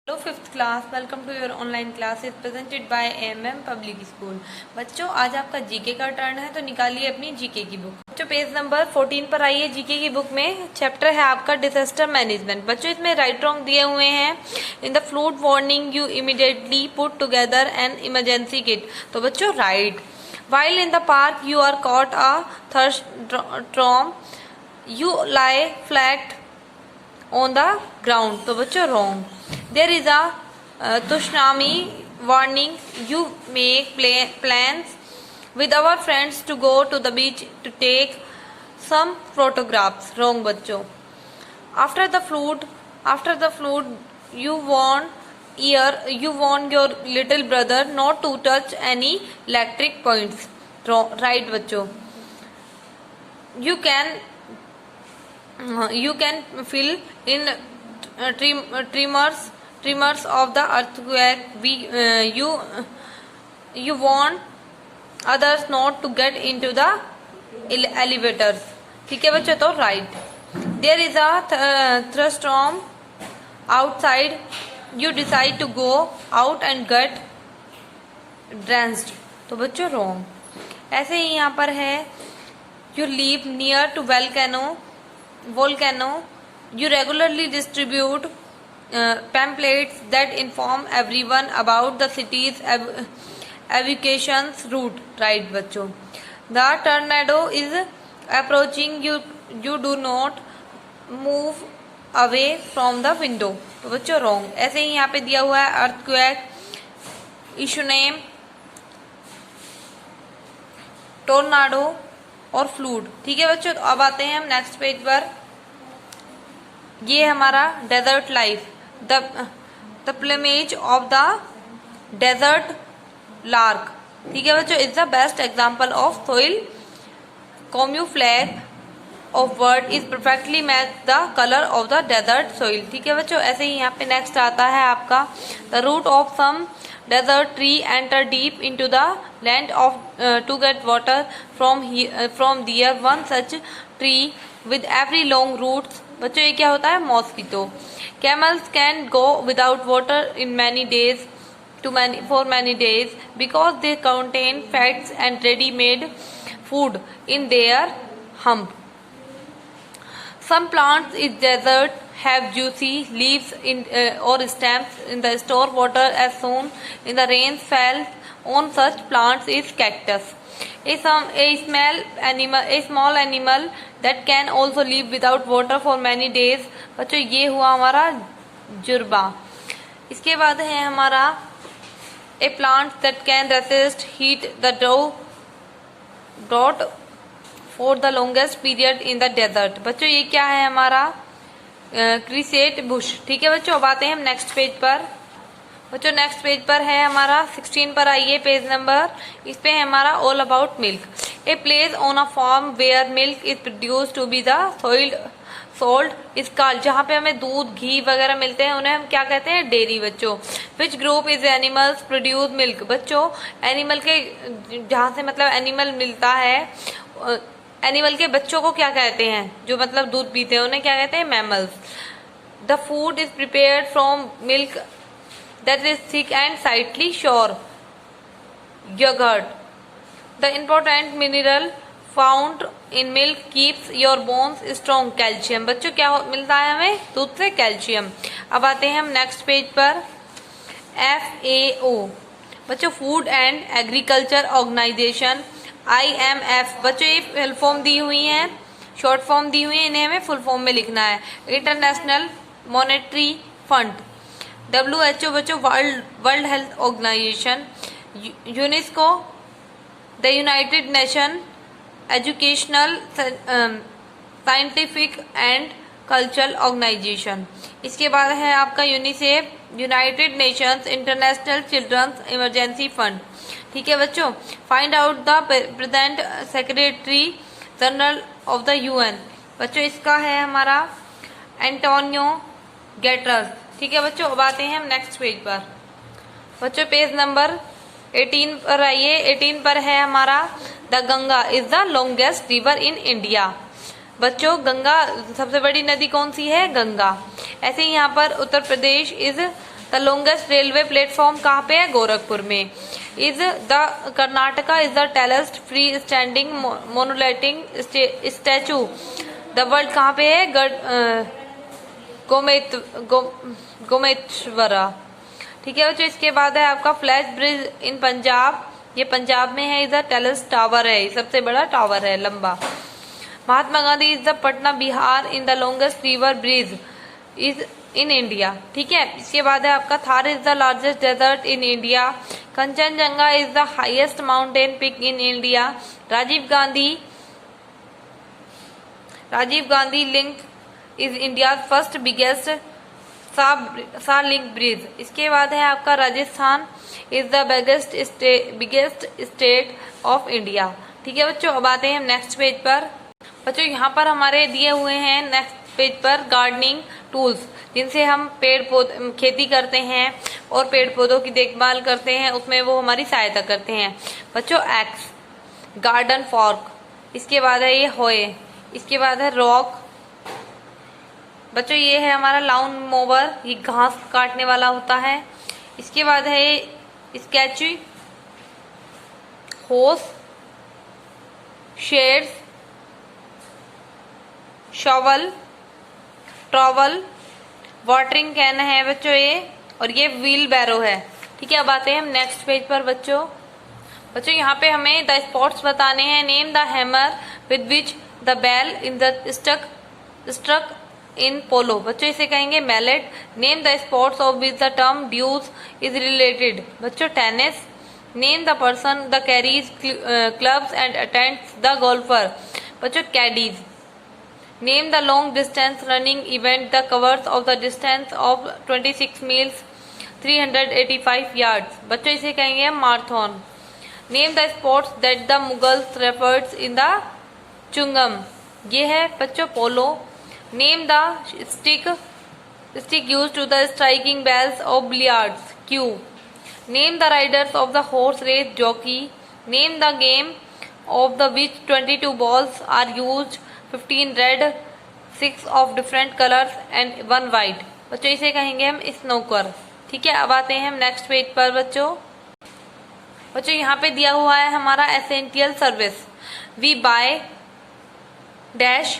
Hello fifth class, welcome to your online classes presented by A M M public school. बच्चों, आज आपका GK का turn है, तो निकालिए अपनी जीके की बुक। बच्चों, पेज नंबर 14 पर आइए। जीके की बुक में चैप्टर है आपका डिजास्टर मैनेजमेंट। बच्चों, इसमें राइट रॉन्ग दिए हुए हैं। In the flood warning you immediately put together an emergency kit. तो बच्चों right. While in the park you are caught a thunderstorm you lie flat on the ground. तो बच्चों wrong. There is a tsunami warning. You make plans with our friends to go to the beach to take some photographs. Wrong बच्चों। After the flood, you warn your little brother not to touch any electric points. Wrong, right बच्चों। You can feel in tremors of the earthquake. You warn others not to get into the elevators. ठीक है बच्चों, तो right. There is a thunderstorm outside. You decide to go out and get drenched. तो बच्चों wrong. ऐसे ही यहाँ पर है you live near to volcano. You regularly distribute pamphlets that inform everyone about the city's evacuation route. Right बच्चों। The tornado is approaching. You do not move away from the window. तो बच्चों wrong. ऐसे ही यहाँ पे दिया हुआ है earthquake, issue name, टोर्नाडो और फ्लूड। ठीक है बच्चों, तो अब आते हैं हम नेक्स्ट पेज पर। ये हमारा desert life. The plumage of the desert lark. ठीक है बच्चों, is the best example of soil camouflage of bird is perfectly match the colour of the desert soil. ठीक है बच्चों, ऐसे ही यहाँ पे नेक्स्ट आता है आपका the root of some desert tree enter deep into the land of to get water from there one such tree with every long roots. बच्चों ये क्या होता है? Mosquito. Camels can go without water in for many days because they contain fats and ready-made food in their hump. Some plants in desert have juicy leaves or stems in the store water as soon in the rain falls on such plants is cactus. A small animal that can also live without water for many days. बच्चों ये हुआ हमारा जुर्बा। इसके बाद है हमारा a plant that can resist heat the drought for the longest period in the desert. बच्चों ये क्या है हमारा? क्रिसेट बुश। ठीक है बच्चों, अब आते हैं हम नेक्स्ट पेज पर। बच्चों नेक्स्ट पेज पर है हमारा 16 पर आइए पेज नंबर। इस पे है हमारा all about milk. A place on a farm where milk is produce to be the sold is called. जहाँ पे हमें दूध घी वगैरह मिलते हैं उन्हें हम क्या कहते हैं? डेयरी। बच्चों which group is animals produce milk. बच्चों एनिमल के जहाँ से मतलब एनिमल मिलता है, एनिमल के बच्चों को क्या कहते हैं? जो मतलब दूध पीते हैं उन्हें क्या कहते हैं? Mammals. The food is prepared from milk that is thick and slightly sure yogurt. The important mineral found in milk keeps your bones strong. Calcium. बच्चों क्या मिलता है हमें? दूध से कैल्शियम। अब आते हैं हम नेक्स्ट पेज पर। FAO बच्चों food and agriculture organization IMF। बच्चों ये फुल फॉर्म दी हुई है, शॉर्ट फॉर्म दी हुई है, इन्हें हमें फुल फॉर्म में लिखना है। International monetary fund. WHO बच्चों world health organization. UNESCO the united nation educational scientific and cultural organization. इसके बाद है आपका UNICEF united nations international children's emergency fund. ठीक है बच्चों, find out the present secretary general of the UN। बच्चों इसका है हमारा एंटोनियो गैटर्स। ठीक है बच्चों, अब आते हैं हम नेक्स्ट पेज पर। बच्चों पेज नंबर 18 पर आइए। 18 पर है हमारा the Ganga is the longest river in India. बच्चों गंगा सबसे बड़ी नदी कौन सी है? गंगा। ऐसे ही यहाँ पर Uttar Pradesh is the longest railway platform कहाँ पे है? गोरखपुर में। Is the Karnataka is the tallest free standing monolithic statue the world कहाँ पे है? गोमेश्वरा। ठीक है बच्चों, इसके बाद है आपका फ्लैश ब्रिज इन पंजाब, ये पंजाब में है। इधर टेलेस्ट टावर है, सबसे बड़ा टावर है लंबा। Mahatma Gandhi is the Patna Bihar in the longest river bridge is in India. ठीक है, इसके बाद है आपका Thar is the largest desert in India. Kanchenjunga is the highest mountain peak in India. Rajiv Gandhi link is India first biggest sea link bridge. इसके बाद है आपका Rajasthan is the biggest state of India. ठीक है बच्चों, अब आते हैं नेक्स्ट पेज पर। बच्चों यहाँ पर हमारे दिए हुए हैं नेक्स्ट पेज पर गार्डनिंग टूल्स, जिनसे हम पेड़ पौधे खेती करते हैं और पेड़ पौधों की देखभाल करते हैं, उसमें वो हमारी सहायता करते हैं। बच्चों एक्स, गार्डन फॉर्क, इसके बाद है ये होए, इसके बाद है रॉक। बच्चों ये है हमारा लाउन मोवर, ये घास काटने वाला होता है। इसके बाद है स्केची, होस, shades, shovel, trowel, watering can है बच्चों ये, और ये व्हील बैरो है। ठीक है, अब आते हैं हम नेक्स्ट पेज पर। बच्चों यहाँ पे हमें द स्पॉट्स बताने हैं। Name the hammer with which the ball in the struck in polo. बच्चों इसे कहेंगे mallet. Name the sports of which the term deuce is related. बच्चों tennis. Name the person the carries clubs and attends the golfer. बच्चों caddies. Name the long distance running event the covers of the distance of 26 miles 385 yards. बच्चों इसे कहेंगे हम marathon. Name the sports that the Mughals referred in the चुंगम। ये है बच्चों पोलो। Name the stick used to the striking bells of billiards. Cue. Name the riders of the horse race jockey. Name the game of the which 22 balls are used, 15 red, 6 of different colors and 1 white. बच्चों इसे कहेंगे हम snooker. ठीक है, अब आते हैं हम नेक्स्ट पेज पर। बच्चों यहाँ पे दिया हुआ है हमारा essential service. We buy dash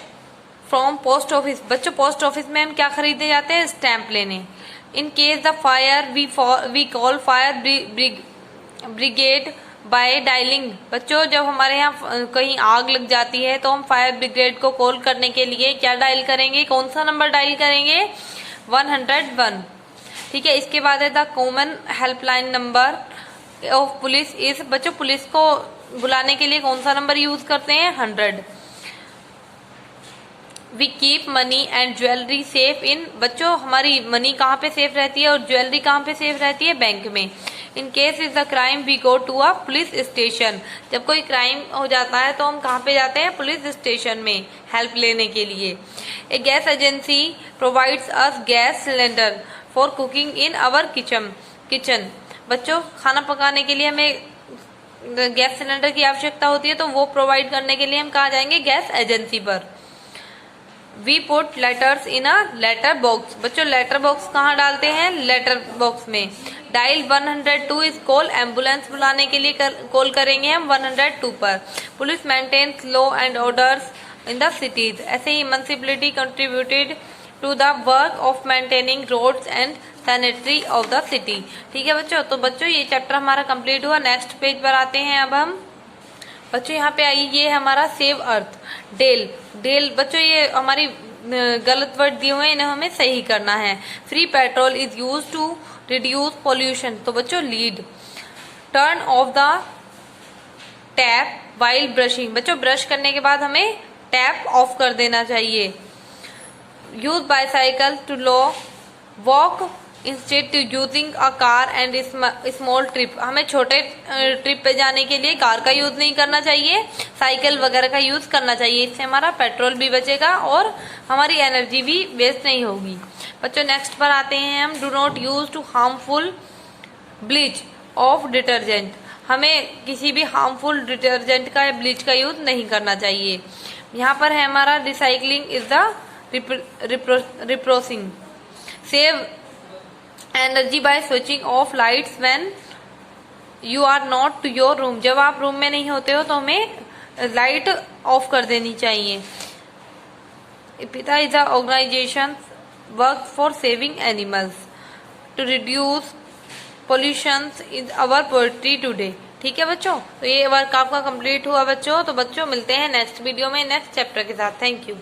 from post office. बच्चों पोस्ट ऑफिस में हम क्या खरीदे जाते हैं? स्टैंप लेने। In case the fire we call fire brigade by dialing. बच्चों जब हमारे यहाँ कहीं आग लग जाती है तो हम फायर ब्रिगेड को कॉल करने के लिए क्या डायल करेंगे? कौन सा नंबर डायल करेंगे? 101। ठीक है, इसके बाद है the common helpline number of police is. बच्चों पुलिस को बुलाने के लिए कौन सा नंबर यूज करते हैं? 100। We keep money and jewellery safe in. बच्चों हमारी मनी कहाँ पे सेफ रहती है और ज्वेलरी कहाँ पे सेफ रहती है? बैंक में। In case is the crime we go to a police station. जब कोई क्राइम हो जाता है तो हम कहाँ पे जाते हैं? पुलिस स्टेशन में हेल्प लेने के लिए। A gas agency provides us gas cylinder for cooking in our kitchen. बच्चों खाना पकाने के लिए हमें गैस सिलेंडर की आवश्यकता होती है, तो वो प्रोवाइड करने के लिए हम कहाँ जाएंगे? गैस एजेंसी पर। We put letters in a letter box. बच्चों लेटर बॉक्स कहाँ डालते हैं? लेटर बॉक्स में। Dial 102 is call. एम्बुलेंस बुलाने के लिए कॉल करेंगे हम 102 पर। Police maintains law and orders in the cities. ऐसे ही municipality contributed to the work of maintaining roads and sanitary of the city. ठीक है बच्चों, तो बच्चों ये चैप्टर हमारा कंप्लीट हुआ। नेक्स्ट पेज पर आते हैं अब हम। बच्चों यहाँ पे आइए, ये हमारा सेव अर्थ। डेल बच्चों ये हमारी गलत वर्ड दिए हुए हैं, इन्हें हमें सही करना है। Free petrol is use to reduce pollution. तो बच्चों lead. Turn off the tap while brushing. बच्चों ब्रश करने के बाद हमें टैप ऑफ कर देना चाहिए। Use bicycle to walk instead to using a car and small trip. हमें छोटे ट्रिप पे जाने के लिए कार का यूज नहीं करना चाहिए, साइकिल वगैरह का यूज करना चाहिए। इससे हमारा पेट्रोल भी बचेगा और हमारी एनर्जी भी वेस्ट नहीं होगी। बच्चों नेक्स्ट पर आते हैं हम। Do not use to harmful bleach off detergent. हमें किसी भी हार्मफुल डिटर्जेंट का या ब्लीच का यूज नहीं करना चाहिए। यहाँ पर है हमारा recycling is the reprocessing. Save energy by switching off lights when you are not to your room, जब आप रूम में नहीं होते हो तो हमें लाइट ऑफ कर देनी चाहिए। PETA is a organization work for saving animals to reduce pollution in our poetry today. ठीक है बच्चों, तो ये वर्क आपका कंप्लीट हुआ बच्चों। तो बच्चों मिलते हैं नेक्स्ट वीडियो में नेक्स्ट चैप्टर के साथ। Thank you.